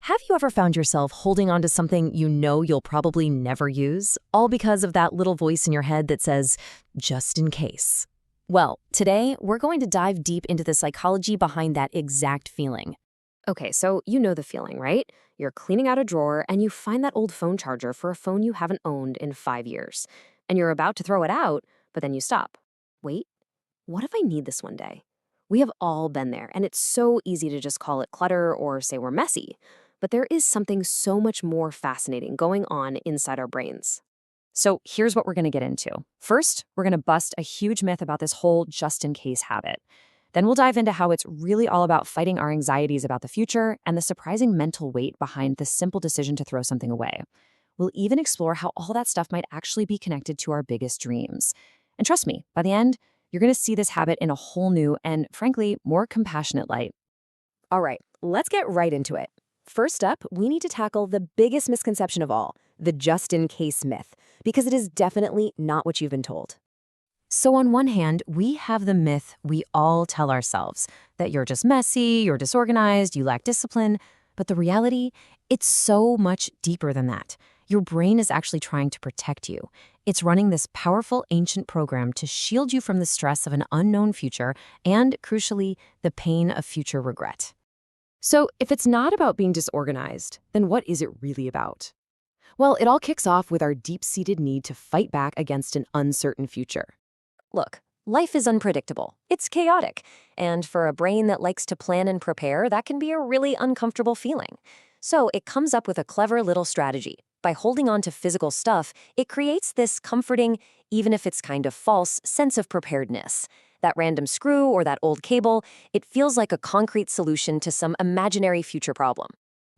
Have you ever found yourself holding on to something you know you'll probably never use, all because of that little voice in your head that says, just in case? Well, today we're going to dive deep into the psychology behind that exact feeling. Okay, so you know the feeling, right? You're cleaning out a drawer and you find that old phone charger for a phone you haven't owned in 5 years. And you're about to throw it out, but then you stop. Wait, what if I need this one day? We have all been there, and it's so easy to just call it clutter or say we're messy. But there is something so much more fascinating going on inside our brains. So here's what we're going to get into. First, we're going to bust a huge myth about this whole just-in-case habit. Then we'll dive into how it's really all about fighting our anxieties about the future and the surprising mental weight behind the simple decision to throw something away. We'll even explore how all that stuff might actually be connected to our biggest dreams. And trust me, by the end, you're going to see this habit in a whole new and, frankly, more compassionate light. All right, let's get right into it. First up, we need to tackle the biggest misconception of all, the just-in-case myth, because it is definitely not what you've been told. So on one hand, we have the myth we all tell ourselves, that you're just messy, you're disorganized, you lack discipline, but the reality, it's so much deeper than that. Your brain is actually trying to protect you. It's running this powerful ancient program to shield you from the stress of an unknown future and, crucially, the pain of future regret. So if it's not about being disorganized, then what is it really about? Well, it all kicks off with our deep-seated need to fight back against an uncertain future. Look, life is unpredictable. It's chaotic. And for a brain that likes to plan and prepare, that can be a really uncomfortable feeling. So it comes up with a clever little strategy. By holding on to physical stuff, it creates this comforting, even if it's kind of false, sense of preparedness. That random screw or that old cable, it feels like a concrete solution to some imaginary future problem.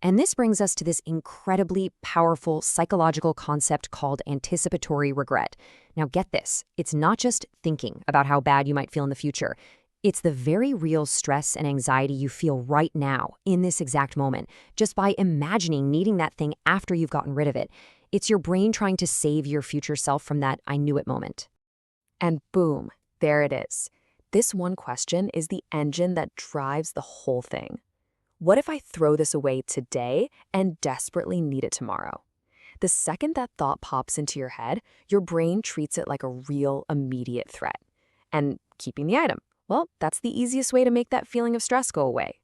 And this brings us to this incredibly powerful psychological concept called anticipatory regret. Now get this, it's not just thinking about how bad you might feel in the future. It's the very real stress and anxiety you feel right now, in this exact moment, just by imagining needing that thing after you've gotten rid of it. It's your brain trying to save your future self from that I knew it moment. And boom, there it is. This one question is the engine that drives the whole thing. What if I throw this away today and desperately need it tomorrow? The second that thought pops into your head, your brain treats it like a real, immediate threat. And keeping the item, well, that's the easiest way to make that feeling of stress go away.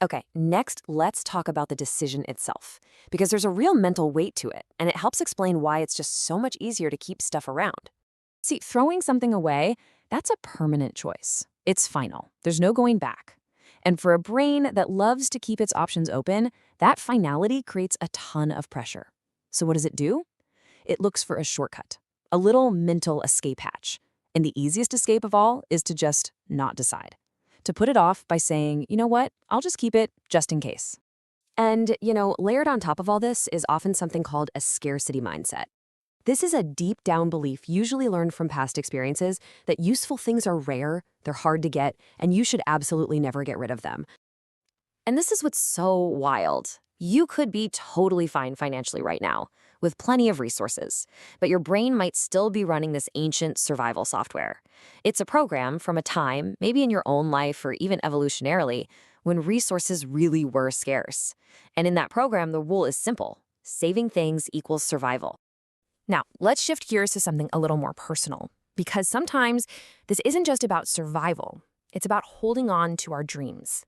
Okay, next, let's talk about the decision itself, because there's a real mental weight to it, and it helps explain why it's just so much easier to keep stuff around. See, throwing something away, that's a permanent choice. It's final. There's no going back. And for a brain that loves to keep its options open, that finality creates a ton of pressure. So what does it do? It looks for a shortcut, a little mental escape hatch. And the easiest escape of all is to just not decide. To put it off by saying, you know what, I'll just keep it just in case. And, layered on top of all this is often something called a scarcity mindset. This is a deep down belief usually learned from past experiences that useful things are rare, they're hard to get, and you should absolutely never get rid of them. And this is what's so wild. You could be totally fine financially right now, with plenty of resources, but your brain might still be running this ancient survival software. It's a program from a time, maybe in your own life or even evolutionarily, when resources really were scarce. And in that program, the rule is simple. Saving things equals survival. Now, let's shift gears to something a little more personal, because sometimes this isn't just about survival. It's about holding on to our dreams.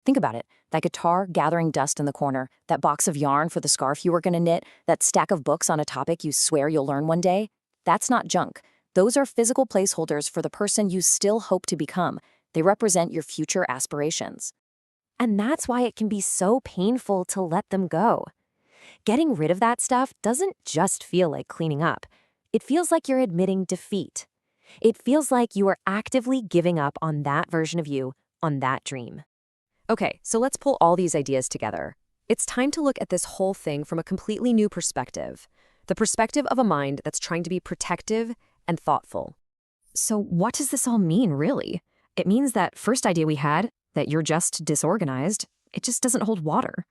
Think about it, that guitar gathering dust in the corner, that box of yarn for the scarf you were going to knit, that stack of books on a topic you swear you'll learn one day. That's not junk. Those are physical placeholders for the person you still hope to become. They represent your future aspirations. And that's why it can be so painful to let them go. Getting rid of that stuff doesn't just feel like cleaning up. It feels like you're admitting defeat. It feels like you are actively giving up on that version of you, on that dream. Okay, so let's pull all these ideas together. It's time to look at this whole thing from a completely new perspective. The perspective of a mind that's trying to be protective and thoughtful. So what does this all mean, really? It means that first idea we had, that you're just disorganized, it just doesn't hold water.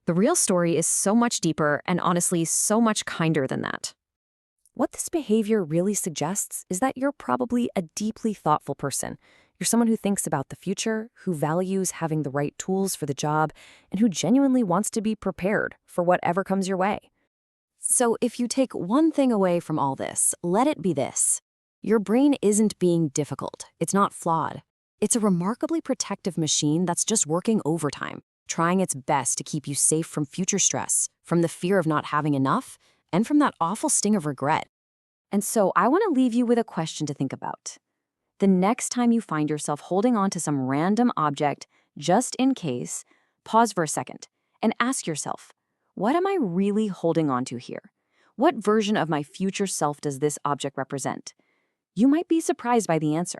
The real story is so much deeper and honestly so much kinder than that. What this behavior really suggests is that you're probably a deeply thoughtful person. You're someone who thinks about the future, who values having the right tools for the job, and who genuinely wants to be prepared for whatever comes your way. So if you take one thing away from all this, let it be this. Your brain isn't being difficult. It's not flawed. It's a remarkably protective machine that's just working overtime, trying its best to keep you safe from future stress, from the fear of not having enough, and from that awful sting of regret. And so I want to leave you with a question to think about. The next time you find yourself holding on to some random object, just in case, pause for a second and ask yourself, what am I really holding on to here? What version of my future self does this object represent? You might be surprised by the answer.